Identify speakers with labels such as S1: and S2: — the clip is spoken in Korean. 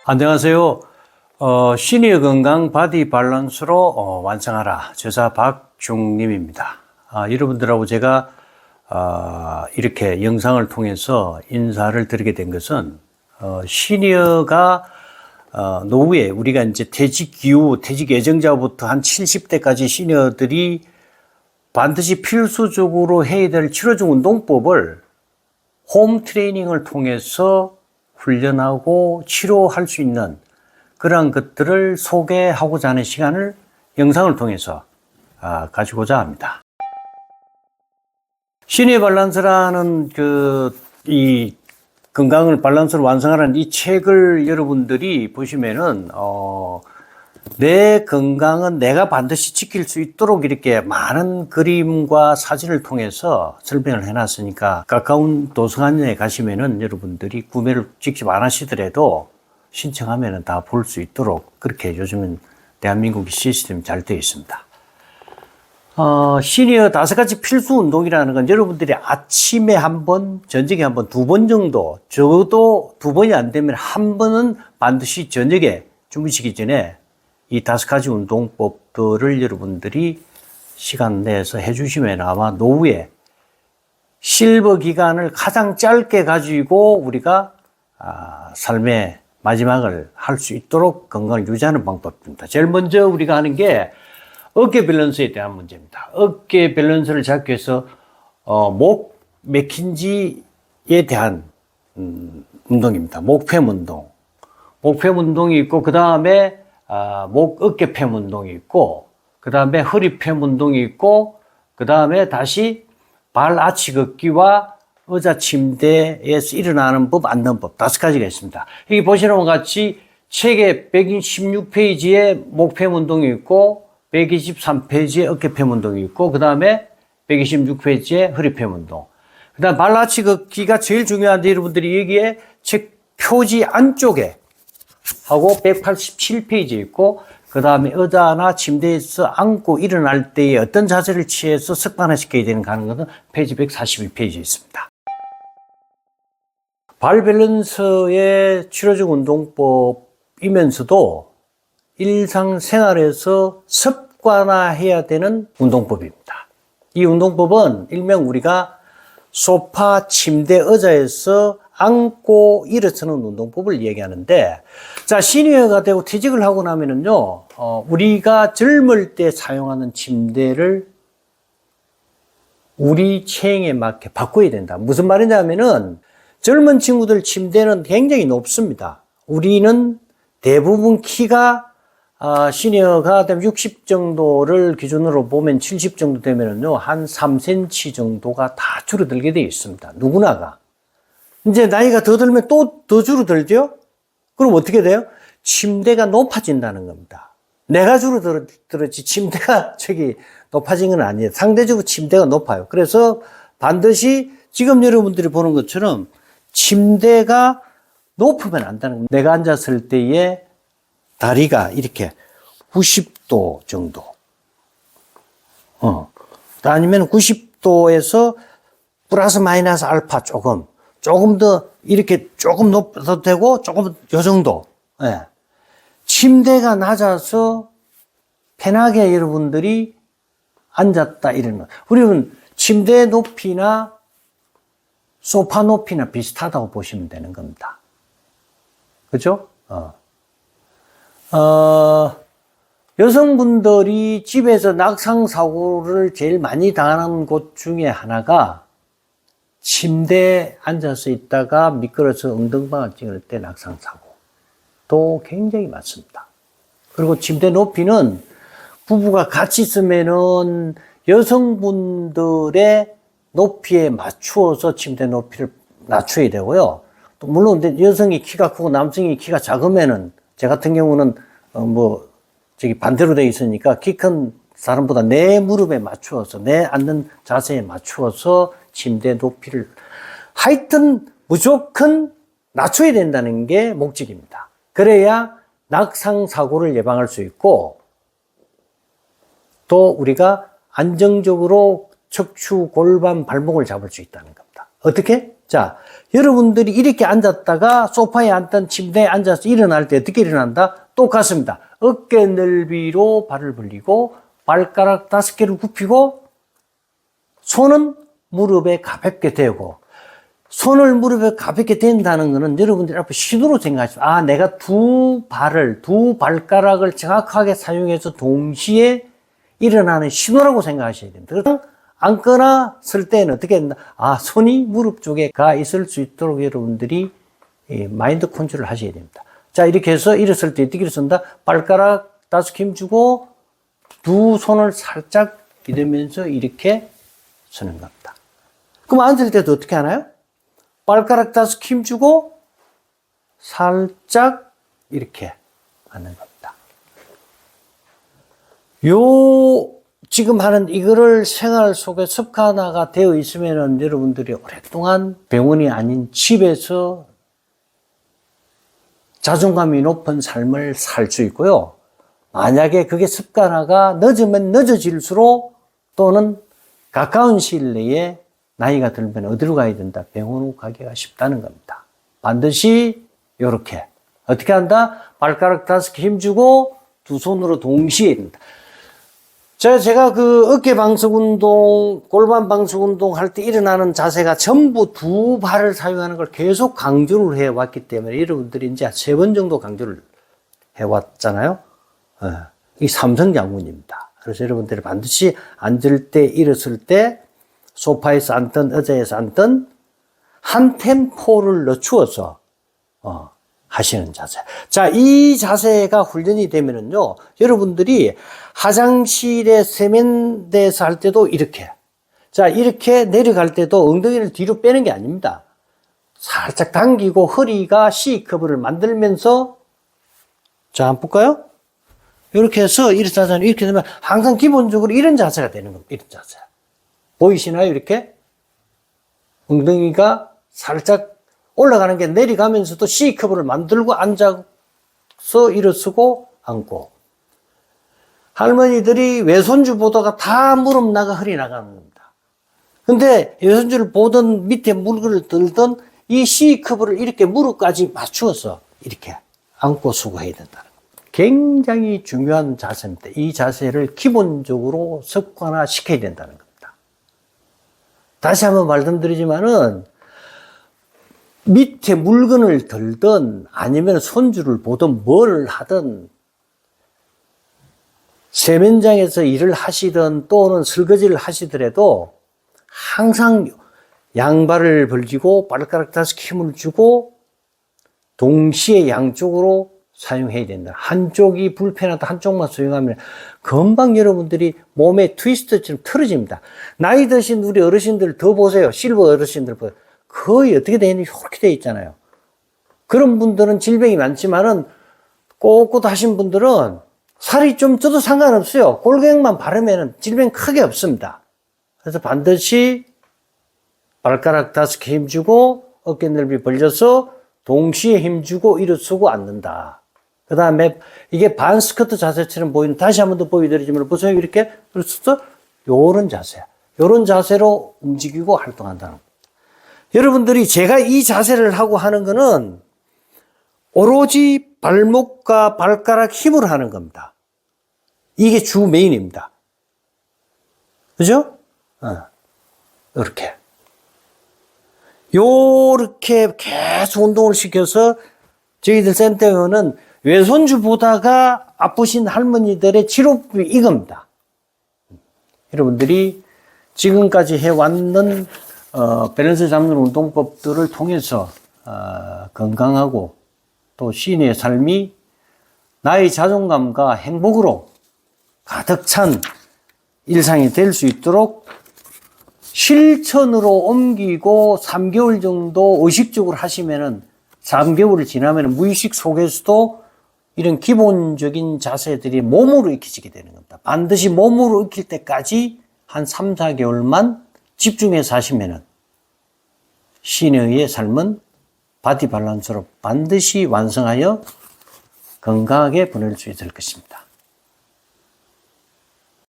S1: 안녕하세요. 시니어 건강 바디 밸런스로 완성하라. 저자 박중림입니다. 여러분들하고 제가 이렇게 영상을 통해서 인사를 드리게 된 것은 시니어가 노후에 우리가 이제 퇴직 기후, 퇴직 예정자부터 한 70대까지 시니어들이 반드시 필수적으로 해야 될 치료적 운동법을 홈 트레이닝을 통해서 훈련하고 치료할 수 있는 그러한 것들을 소개하고자 하는 시간을 영상을 통해서 가지고자 합니다. 시니어 밸런스라는 이 건강을 밸런스를 완성하라는 이 책을 여러분들이 보시면은 내 건강은 내가 반드시 지킬 수 있도록 이렇게 많은 그림과 사진을 통해서 설명을 해놨으니까 가까운 도서관에 가시면은 여러분들이 구매를 직접 안 하시더라도 신청하면은 다 볼 수 있도록 그렇게 요즘은 대한민국의 시스템이 잘 되어 있습니다. 시니어 5가지 필수 운동이라는 건 여러분들이 아침에 한 번, 저녁에 한 번, 2번 정도, 적어도 2번이 안 되면 한 번은 반드시 저녁에 주무시기 전에 이 5가지 운동법들을 여러분들이 시간 내서 해주시면 아마 노후에 실버 기간을 가장 짧게 가지고 우리가 삶의 마지막을 할 수 있도록 건강을 유지하는 방법입니다. 제일 먼저 우리가 하는 게 어깨 밸런스에 대한 문제입니다. 어깨 밸런스를 잡기 위해서 목 맥힌지에 대한 운동입니다. 목팸 운동. 목팸 운동이 있고 그 다음에 목 어깨팸 운동이 있고 그 다음에 허리팸 운동이 있고 그 다음에 다시 발 아치 걷기와 의자 침대에서 일어나는 법, 앉는 법 5가지가 있습니다. 여기 보시는 것 같이 책의 116페이지에 목팸 운동이 있고 123페이지에 어깨팸 운동이 있고 그 다음에 126페이지에 허리팸 운동. 그 다음 발 아치 걷기가 제일 중요한데 여러분들이 여기에 책 표지 안쪽에 하고 187페이지에 있고 그 다음에 의자나 침대에서 앉고 일어날 때에 어떤 자세를 취해서 습관화시켜야 되는가 하는 것은 페이지 142페이지에 있습니다. 발 밸런스의 치료적 운동법이면서도 일상생활에서 습관화해야 되는 운동법입니다. 이 운동법은 일명 우리가 소파, 침대, 의자에서 앉고 일어서는 운동법을 얘기하는데, 자, 시니어가 되고 퇴직을 하고 나면은요, 우리가 젊을 때 사용하는 침대를 우리 체형에 맞게 바꿔야 된다. 무슨 말이냐면은, 젊은 친구들 침대는 굉장히 높습니다. 우리는 대부분 키가, 시니어가 되면 60 정도를 기준으로 보면 70 정도 되면은요, 한 3cm 정도가 다 줄어들게 되어 있습니다. 누구나가. 이제 나이가 더 들면 또 더 줄어들죠? 그럼 어떻게 돼요? 침대가 높아진다는 겁니다. 내가 줄어들었지 침대가 높아진 건 아니에요. 상대적으로 침대가 높아요. 그래서 반드시 지금 여러분들이 보는 것처럼 침대가 높으면 안 되는 겁니다. 내가 앉았을 때에 다리가 이렇게 90도 정도. 아니면 90도에서 플러스 마이너스 알파 조금 더 이렇게 조금 높아도 되고 조금 요 정도. 예. 침대가 낮아서 편하게 여러분들이 앉았다 이러는. 우리는 침대 높이나 소파 높이나 비슷하다고 보시면 되는 겁니다. 그죠? 여성분들이 집에서 낙상사고를 제일 많이 당하는 곳 중에 하나가 침대에 앉아서 있다가 미끄러져서 엉덩방아 찍을 때 낙상사고도 굉장히 많습니다. 그리고 침대 높이는 부부가 같이 있으면은 여성분들의 높이에 맞추어서 침대 높이를 낮춰야 되고요. 또 물론 여성이 키가 크고 남성이 키가 작으면은 제 같은 경우는 반대로 되어 있으니까 키 큰 사람보다 내 무릎에 맞추어서 내 앉는 자세에 맞추어서 침대 높이를 하여튼 무조건 낮춰야 된다는 게 목적입니다. 그래야 낙상 사고를 예방할 수 있고 또 우리가 안정적으로 척추, 골반, 발목을 잡을 수 있다는 겁니다. 어떻게? 자, 여러분들이 이렇게 앉았다가 소파에 앉던 침대에 앉아서 일어날 때 어떻게 일어난다? 똑같습니다. 어깨 넓이로 발을 벌리고 발가락 5개를 굽히고 손은 무릎에 가볍게 대고, 손을 무릎에 가볍게 댄다는 것은 여러분들이 앞으로 신호로 생각하시죠. 아, 내가 두 발가락을 정확하게 사용해서 동시에 일어나는 신호라고 생각하셔야 됩니다. 그래서 앉거나 설 때는 어떻게 된다? 아, 손이 무릎 쪽에 가 있을 수 있도록 여러분들이 마인드 컨트롤을 하셔야 됩니다. 자, 이렇게 해서 일어설 때 어떻게 일어선다? 발가락 5개 힘주고 두 손을 살짝 이러면서 이렇게 서는 겁니다. 그럼 앉을 때도 어떻게 하나요? 발가락 5개 힘주고 살짝 이렇게 앉는 겁니다. 지금 하는 이거를 생활 속에 습관화가 되어 있으면은 여러분들이 오랫동안 병원이 아닌 집에서 자존감이 높은 삶을 살 수 있고요. 만약에 그게 습관화가 늦으면 늦어질수록 또는 가까운 시일 내에 나이가 들면 어디로 가야 된다? 병원으로 가기가 쉽다는 겁니다. 반드시 이렇게 어떻게 한다? 발가락 5개 힘주고 두 손으로 동시에 된다. 제가 그 어깨 방석 운동, 골반 방석 운동 할 때 일어나는 자세가 전부 두 발을 사용하는 걸 계속 강조를 해왔기 때문에 여러분들이 이제 3번 정도 강조를 해왔잖아요. 이 삼성 장군입니다. 그래서 여러분들이 반드시 앉을 때, 일었을 때, 소파에서 앉든 의자에서 앉든 한 템포를 늦추어서 하시는 자세. 자, 이 자세가 훈련이 되면은요, 여러분들이 화장실에 세면대에서 할 때도 이렇게. 자, 이렇게 내려갈 때도 엉덩이를 뒤로 빼는 게 아닙니다. 살짝 당기고 허리가 C커브를 만들면서, 자, 한번 볼까요? 이렇게 해서 이렇게 되면 항상 기본적으로 이런 자세가 되는 겁니다. 이런 자세. 보이시나요? 이렇게? 엉덩이가 살짝 올라가는 게 내려가면서도 C커브를 만들고 앉아서 일어서고 앉고. 할머니들이 외손주 보다가 다 무릎 나가 허리 나가는 겁니다. 근데 외손주를 보던 밑에 물건을 들던 이 C커브를 이렇게 무릎까지 맞추어서 이렇게 앉고 수고해야 된다는 겁니다. 굉장히 중요한 자세입니다. 이 자세를 기본적으로 습관화 시켜야 된다는 겁니다. 다시 한번 말씀드리지만은 밑에 물건을 들든 아니면 손주를 보든 뭘 하든 세면장에서 일을 하시든 또는 설거지를 하시더라도 항상 양발을 벌리고 발가락 5개 힘을 주고 동시에 양쪽으로 사용해야 된다. 한쪽이 불편하다 한쪽만 사용하면 금방 여러분들이 몸에 트위스트처럼 틀어집니다. 나이 드신 우리 어르신들 더 보세요. 실버 어르신들 보세요. 거의 어떻게 되어 있는지 이렇게 되어 있잖아요. 그런 분들은 질병이 많지만은 꼿꼿하신 분들은 살이 좀 쪄도 상관없어요. 골격만 바르면 질병 크게 없습니다. 그래서 반드시 발가락 5개 힘주고 어깨 넓이 벌려서 동시에 힘주고 일어서고 앉는다. 그 다음에 이게 반 스쿼트 자세처럼 보이는, 다시 한 번 더 보여드리지만 보세요. 이렇게 그래서 요런 자세, 요런 자세로 움직이고 활동한다는 겁니다. 여러분들이 제가 이 자세를 하고 하는 거는 오로지 발목과 발가락 힘으로 하는 겁니다. 이게 주 메인입니다. 그죠? 이렇게. 요렇게 계속 운동을 시켜서 저희들 센터에는 외손주 보다가 아프신 할머니들의 치료법이 이겁니다. 여러분들이 지금까지 해왔는 밸런스 잡는 운동법들을 통해서 건강하고 또 시인의 삶이 나의 자존감과 행복으로 가득 찬 일상이 될 수 있도록 실천으로 옮기고 3개월 정도 의식적으로 하시면은 3개월을 지나면 무의식 속에서도 이런 기본적인 자세들이 몸으로 익혀지게 되는 겁니다. 반드시 몸으로 익힐 때까지 한 3, 4개월만 집중해서 하시면은 시인의 삶은 바디 밸런스로 반드시 완성하여 건강하게 보낼 수 있을 것입니다.